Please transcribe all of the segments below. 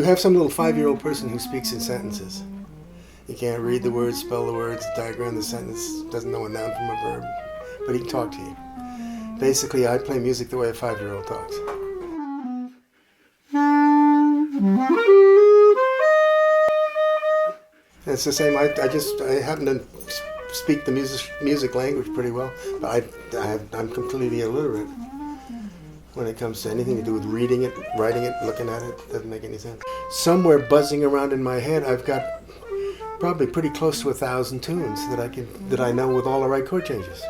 you have some little 5-year-old person who speaks in sentences. He can't read the words, spell the words, diagram the sentence, doesn't know a noun from a verb, but he can talk to you. Basically, I play music the way a 5-year-old talks. It's the same. I happen to speak the music language pretty well, but I'm completely illiterate when it comes to anything to do with reading it, writing it, looking at it. Doesn't make any sense. Somewhere buzzing around in my head, I've got probably pretty close to 1,000 tunes that I know with all the right chord changes.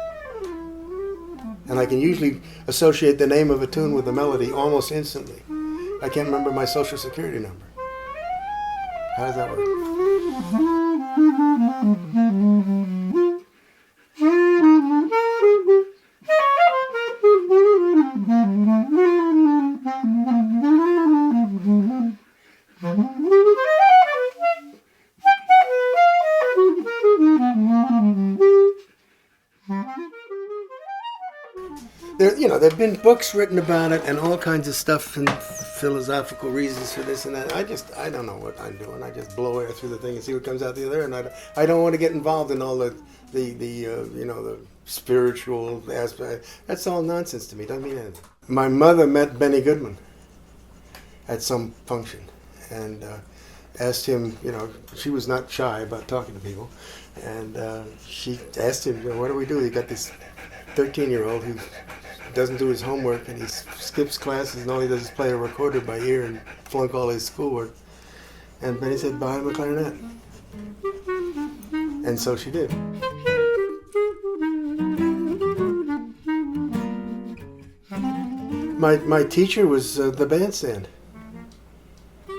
And I can usually associate the name of a tune with the melody almost instantly. I can't remember my social security number. How does that work? There have been books written about it and all kinds of stuff and philosophical reasons for this and that. I don't know what I'm doing. I just blow air through the thing and see what comes out the other. And I don't want to get involved in all the spiritual aspect. That's all nonsense to me. Doesn't mean anything. My mother met Benny Goodman at some function and asked him. She was not shy about talking to people, and she asked him, "What do we do? You got this 13-year-old who doesn't do his homework and he skips classes and all he does is play a recorder by ear and flunk all his schoolwork." And Benny said, "Buy him a clarinet." And so she did. My teacher was the bandstand.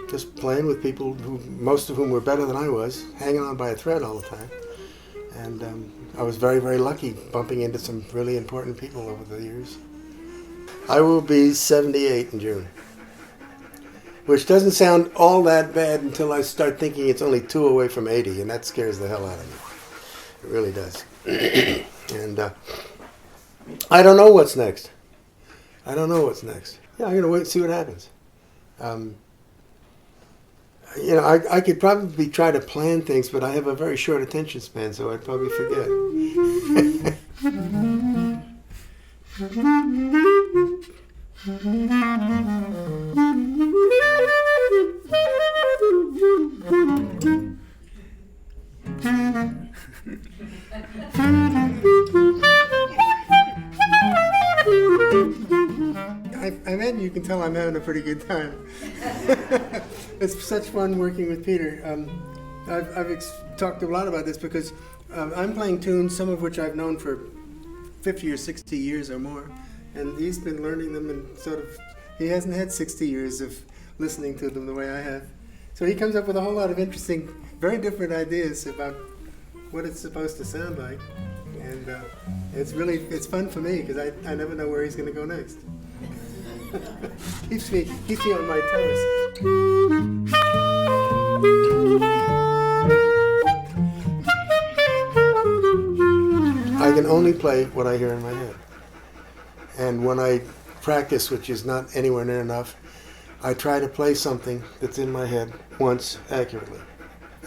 Just playing with people most of whom were better than I was, hanging on by a thread all the time. And I was very, very lucky bumping into some really important people over the years. I will be 78 in June, which doesn't sound all that bad until I start thinking it's only 2 away from 80, and that scares the hell out of me. It really does. And I don't know what's next. Yeah, I'm going to wait and see what happens. I could probably try to plan things, but I have a very short attention span, so I'd probably forget. I imagine you can tell I'm having a pretty good time. It's such fun working with Peter. I've talked a lot about this because I'm playing tunes, some of which I've known for 50 or 60 years or more, and he's been learning them and he hasn't had 60 years of listening to them the way I have. So he comes up with a whole lot of interesting, very different ideas about what it's supposed to sound like, and it's fun for me because I never know where he's going to go next. keeps me on my toes. I can only play what I hear in my head. And when I practice, which is not anywhere near enough, I try to play something that's in my head once accurately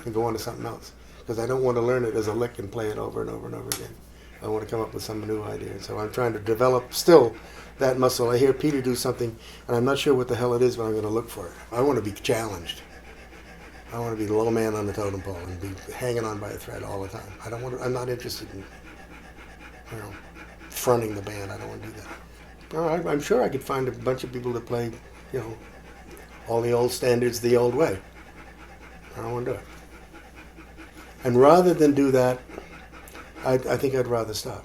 and go on to something else. Because I don't want to learn it as a lick and play it over and over and over again. I want to come up with some new idea. So I'm trying to develop still that muscle. I hear Peter do something, and I'm not sure what the hell it is, but I'm going to look for it. I want to be challenged. I want to be the low man on the totem pole and be hanging on by a thread all the time. I'm not interested in, fronting the band. I don't want to do that. I'm sure I could find a bunch of people to play, all the old standards the old way. I don't want to do it. And rather than do that, I think I'd rather stop.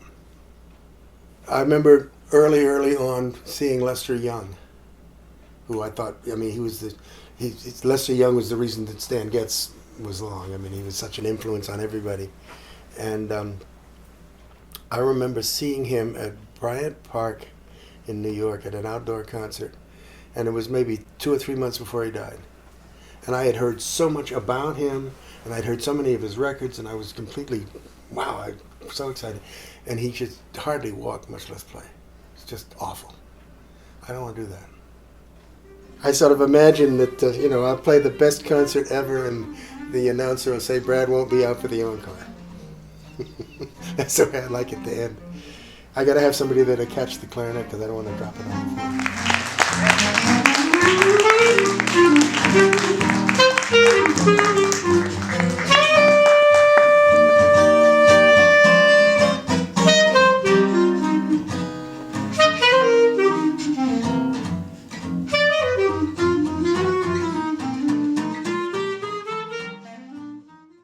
I remember early on seeing Lester Young, who I thought, Lester Young was the reason that Stan Getz was long. He was such an influence on everybody. And I remember seeing him at Bryant Park in New York at an outdoor concert, and it was maybe 2 or 3 months before he died. And I had heard so much about him, and I'd heard so many of his records, and I was completely, I was so excited. And he just hardly walk, much less play. It's just awful. I don't want to do that. I sort of imagine that, I'll play the best concert ever and the announcer will say, Brad won't be out for the encore. That's the way I like it to end. I got to have somebody there to catch the clarinet because I don't want to drop it on the floor.